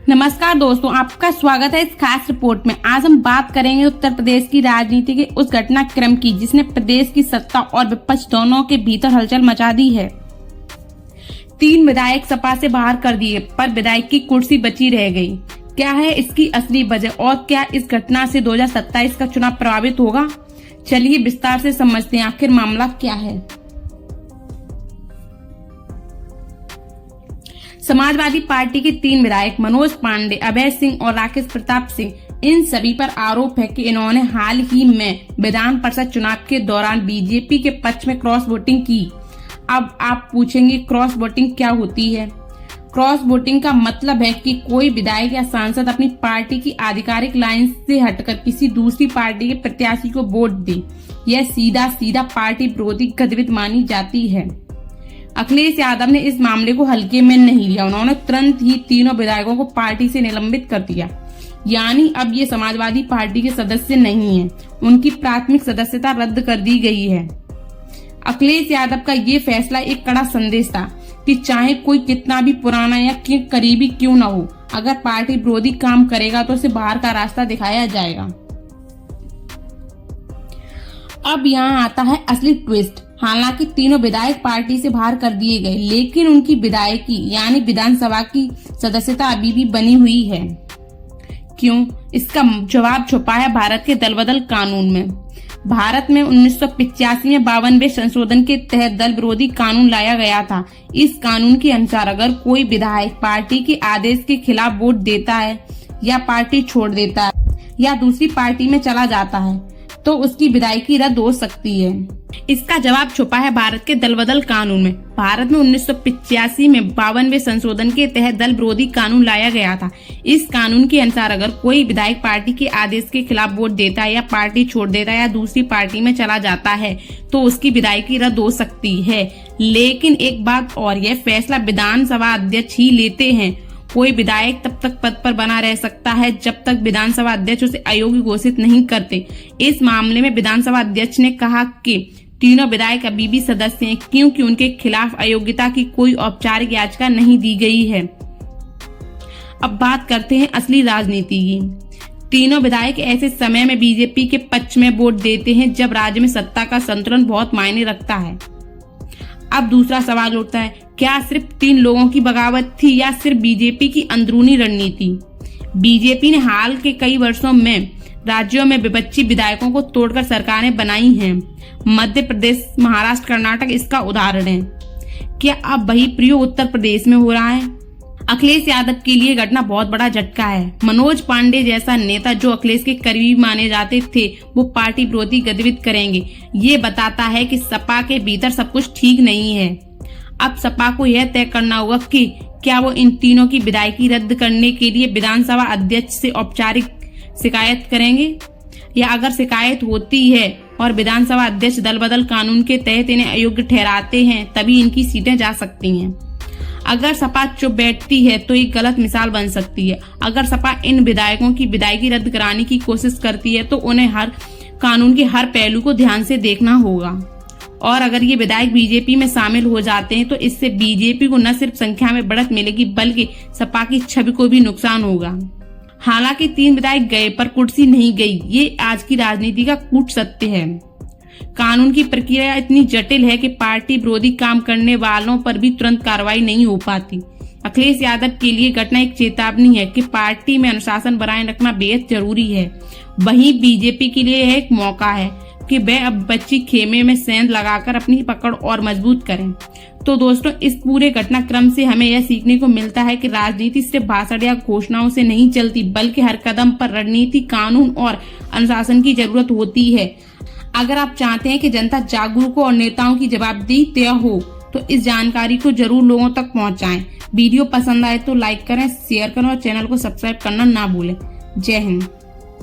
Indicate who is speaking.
Speaker 1: नमस्कार दोस्तों, आपका स्वागत है इस खास रिपोर्ट में। आज हम बात करेंगे उत्तर प्रदेश की राजनीति के उस घटनाक्रम की जिसने प्रदेश की सत्ता और विपक्ष दोनों के भीतर हलचल मचा दी है। 3 विधायक सपा से बाहर कर दिए पर विधायक की कुर्सी बची रह गई। क्या है इसकी असली वजह और क्या इस घटना से 2027 का चुनाव प्रभावित होगा? चलिए विस्तार से समझते हैं आखिर मामला क्या है। समाजवादी पार्टी के 3 विधायक मनोज पांडे, अभय सिंह और राकेश प्रताप सिंह, इन सभी पर आरोप है कि इन्होंने हाल ही में विधान परिषद चुनाव के दौरान बीजेपी के पक्ष में क्रॉस वोटिंग की। अब आप पूछेंगे क्रॉस वोटिंग क्या होती है? क्रॉस वोटिंग का मतलब है कि कोई विधायक या सांसद अपनी पार्टी की आधिकारिक लाइन से हटकर किसी दूसरी पार्टी के प्रत्याशी को वोट दे। यह सीधा पार्टी विरोधी गतिविधि मानी जाती है। अखिलेश यादव ने इस मामले को हल्के में नहीं लिया। उन्होंने तुरंत ही तीनों विधायकों को पार्टी से निलंबित कर दिया। यानी अब ये समाजवादी पार्टी के सदस्य नहीं हैं। उनकी प्राथमिक सदस्यता रद्द कर दी गई है। अखिलेश यादव का ये फैसला एक कड़ा संदेश था कि चाहे कोई कितना भी पुराना या करीबी क्यों न हो, अगर पार्टी विरोधी काम करेगा तो उसे बाहर का रास्ता दिखाया जाएगा। अब यहाँ आता है असली ट्विस्ट। हालांकि तीनों विधायक पार्टी से बाहर कर दिए गए, लेकिन उनकी विधायकी यानी विधानसभा की सदस्यता अभी भी बनी हुई है। क्यों? इसका जवाब छुपा है भारत के दल बदल कानून में। भारत में 1985 में 52वें संशोधन के तहत दल विरोधी कानून लाया गया था। इस कानून के अनुसार अगर कोई विधायक पार्टी के आदेश के खिलाफ वोट देता है या पार्टी छोड़ देता है या दूसरी पार्टी में चला जाता है तो उसकी विधायकी रद्द हो सकती है। इसका जवाब छुपा है भारत के दल बदल कानून में। भारत में 1985 में 52वें संशोधन के तहत दल विरोधी कानून लाया गया था। इस कानून के अनुसार अगर कोई विधायक पार्टी के आदेश के खिलाफ वोट देता है या पार्टी छोड़ देता है या दूसरी पार्टी में चला जाता है तो उसकी विधायकी रद्द हो सकती है। लेकिन एक बात और, यह फैसला विधानसभा अध्यक्ष ही लेते हैं। कोई विधायक तब तक पद पर बना रह सकता है जब तक विधानसभा अध्यक्ष उसे अयोग्य घोषित नहीं करते। इस मामले में विधानसभा अध्यक्ष ने कहा कि तीनों विधायक अभी भी सदस्य हैं क्योंकि उनके खिलाफ अयोग्यता की कोई औपचारिक याचिका नहीं दी गई है। अब बात करते हैं असली राजनीति की। तीनों विधायक ऐसे समय में बीजेपी के पक्ष में वोट देते हैं जब राज्य में सत्ता का संतुलन बहुत मायने रखता है। अब दूसरा सवाल उठता है, क्या सिर्फ 3 लोगों की बगावत थी या सिर्फ बीजेपी की अंदरूनी रणनीति? बीजेपी ने हाल के कई वर्षों में राज्यों में विपक्षी विधायकों को तोड़कर सरकारें बनाई हैं। मध्य प्रदेश, महाराष्ट्र, कर्नाटक इसका उदाहरण है। क्या अब वही प्रयोग उत्तर प्रदेश में हो रहा है? अखिलेश यादव के लिए घटना बहुत बड़ा झटका है। मनोज पांडे जैसा नेता जो अखिलेश के करीबी माने जाते थे वो पार्टी विरोधी गतिविधि करेंगे, ये बताता है कि सपा के भीतर सब कुछ ठीक नहीं है। अब सपा को यह तय करना होगा कि क्या वो इन तीनों की विधायकी रद्द करने के लिए विधानसभा अध्यक्ष से औपचारिक शिकायत करेंगे, या अगर शिकायत होती है और विधानसभा अध्यक्ष दल बदल कानून के तहत इन्हें अयोग्य ठहराते हैं तभी इनकी सीटें जा सकती हैं। अगर सपा चुप बैठती है तो एक गलत मिसाल बन सकती है। अगर सपा इन विधायकों की विधायकी रद्द कराने की कोशिश करती है तो उन्हें हर कानून के हर पहलू को ध्यान से देखना होगा। और अगर ये विधायक बीजेपी में शामिल हो जाते हैं तो इससे बीजेपी को न सिर्फ संख्या में बढ़त मिलेगी बल्कि सपा की छवि को भी नुकसान होगा। हालांकि 3 विधायक गए पर कुर्सी नहीं गई, ये आज की राजनीति का कूट सत्य है। कानून की प्रक्रिया इतनी जटिल है कि पार्टी विरोधी काम करने वालों पर भी तुरंत कार्रवाई नहीं हो पाती। अखिलेश यादव के लिए घटना एक चेतावनी है कि पार्टी में अनुशासन बनाए रखना बेहद जरूरी है। वहीं बीजेपी के लिए यह एक मौका है कि वह अब बच्ची खेमे में सेंध लगाकर अपनी पकड़ और मजबूत करें। तो दोस्तों, इस पूरे घटनाक्रम से हमें यह सीखने को मिलता है कि राजनीति सिर्फ भाषण या घोषणाओं से नहीं चलती बल्कि हर कदम पर रणनीति, कानून और अनुशासन की जरूरत होती है। अगर आप चाहते हैं कि जनता जागरूक हो और नेताओं की जवाबदेही तय हो तो इस जानकारी को जरूर लोगों तक पहुंचाएं। वीडियो पसंद आए तो लाइक करें, शेयर करें और चैनल को सब्सक्राइब करना ना भूलें। जय हिंद।